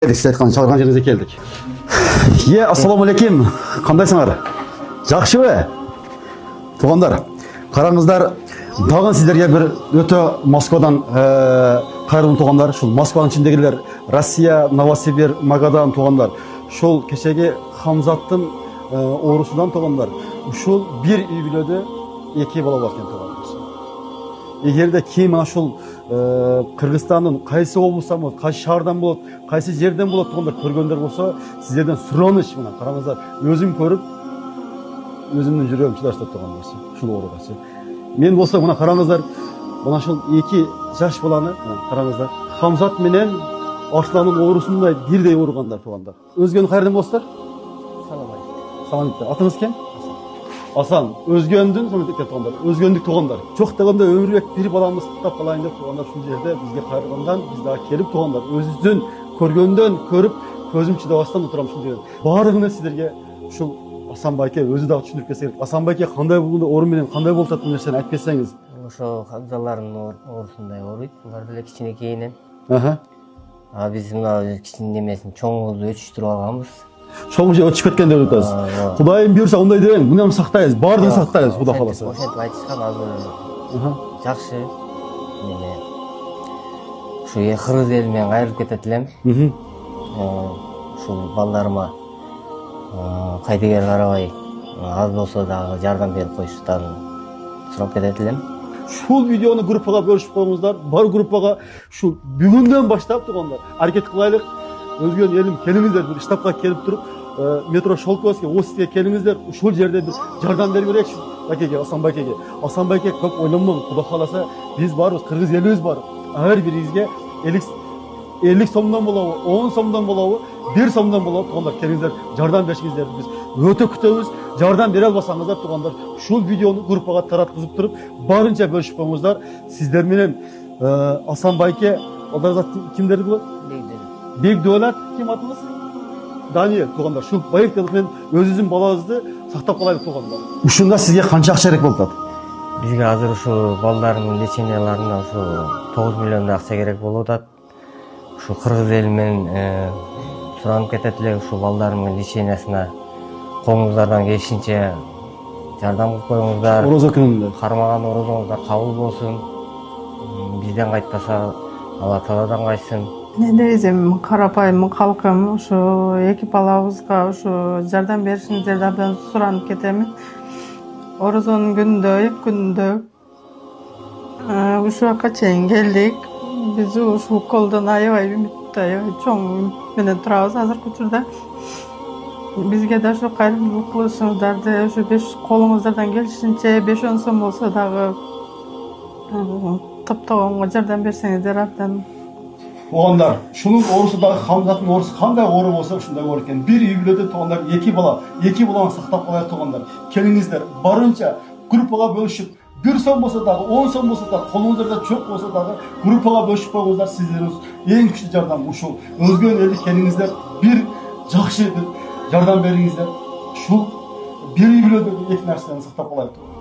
Siz aytқан шалған жеріңізге келдік. Ассаламу алейкум. Қандайсыңар? Жақшыбы? Туғандар, қараңыздар, тағын сіздерге бір өте Москвадан қайырлы туғандар. Шул Москваның ішіндегілер Россия, Новосибир, Магадан туғандар. Шул кешеге Хамзаттың орысыдан туғандар. Шул бір үй биледі, екі бала бар екен туғандар. Егерде кейін ашыл Қырғызстанның қайсы облыстан болады, қайсы шаардан болады, қайсы жерден болады туғандар көргендер болса, сіздерден сұраныш мына қараңыздар. Өзім көріп, өзімнің жүрегім шыдастап тұрған болса, шул орғасы. Мен болса мына қараңыздар, мына шул екі жаш баланы қараңыздар. Хамзат менен Арсланның орысындай бірдей ұрғандар туғандар. Өзгені қайырдан болсыздар? Салам алейкум. Атыңыз кем? Асан, өзгөндүн туғандар, өзгөндік туғандар. Жоқ дегенде өмірбек бір баламыз құттап қалайын деп туғандар шул жерде бізге қайырғандан, біз daha келіп туғандар. Өзіңізден көргөндөн көріп, көзім шыдабастан отырам шул жерде. Барлығына сіздерге шул Асан байке өзі дағы түсіндіріп келсе керек. Асан байке қандай болғанда орын менен қандай болып жатқан нәрсені айтып берсеңіз. Ошо Хамзалардын орусундай ооруйт. Булар деле кичинекейинен. Биз мына кичине немесин чоңубузду өчүштүрүп алганбыз. Çoğun şey ötüşüp ketken de ötüyoruz. Kudayım buyursa onday deyin. Bunu saktayız. Bardığını saktayız. Kuda kalası. Oşentip айтышкан азыр жакшы. Мени ушу Кыргыз эли менен кайрылып кетет элем. Ушул балдарыма кайдыгер карабай аз болсо дагы жардам берип коюштарын сурап кетет элем. Şul videonu gruppaga bölüşüp koyuңuzдар. Бар группага şu бүгүндөн баштап тугандар. Аракет кылайлык. Өзгөн елім келіңіздер, бір штабқа келіп тұрып, метро Шолковский, Осетке келіңіздер, шул жерде бір жардам беріп берейік Бәкеге, Асан Бәкеге. Асан Бәке көп ойланмаң, Құда қаласа, біз барбыз, Қырғыз еліміз бар. Әр біріңізге 50 сомдан болауы, 10 сомдан болауы, 1 сомдан болауы туғандар, келіңіздер, жардам бершіңіздер. Біз өте күтеміз, жардам бере албасаңыздар туғандар. Шул видеоны группаға таратқызып тұрып, барынша бөлішіп қойыңыздар. Сіздер менен Асан Бәке, олар кімдерді болады? Бекдуэлат кем атыңыз? Даниэл туғандар. Шул байыртылық мен өзіңіздің балаңызды сақтап қалайлық туғандар. Ушунда сізге қанша ақша керек болды? Бизге азыр ушу балдардын леченияларына ушу 9 миллион акча керек болуп атат. Ушу Кыргыз эли менен суранып кетет эле ушу балдардын лечениясына колуңуздардан келишинче жардам кылып коюңуздар. Орозо күнүндө кармаган орозоңуздар кабыл болсун. Бизден кайтпаса Алла Тааладан кайтсын. Өзім қарапайым халқым ушу эки балабызга ушу жардам беришиңиздерди абдан суранып кетемин. Орозонун күнүндө, 2 күнүндө ушу жака чейин келдик. Биз ушул колдон аябай үмүттөй чоң үмүт менен турабыз азыркы учурда. Бизге да ушу кайрымдуулук кылышыңыздарды, ушу 5 колуңуздардан келишинче 5-10 сом болсо дагы топтогонго жардам берсеңиздер абдан. Туғандар, шунun орысыдағы Хамзаттың орысы қандай оры болса, шундай ор екен. Bir үй биледі туғандар, екі баланы сақтап қалайық туғандар. Келіңіздер, барынша группаға бөлішіп, 1 сом болса дағы, 10 сом болса дағы, қолыңыздарда жоқ болса дағы, группаға бөлішіп қойыңыздар, сіздеріңіз ең күшті жардам ушул. Өзгөн елді келіңіздер, бір жақшы жардам беріңіздер. Шул bir үй биледі екі нәрседен сақтап қалайық туғандар.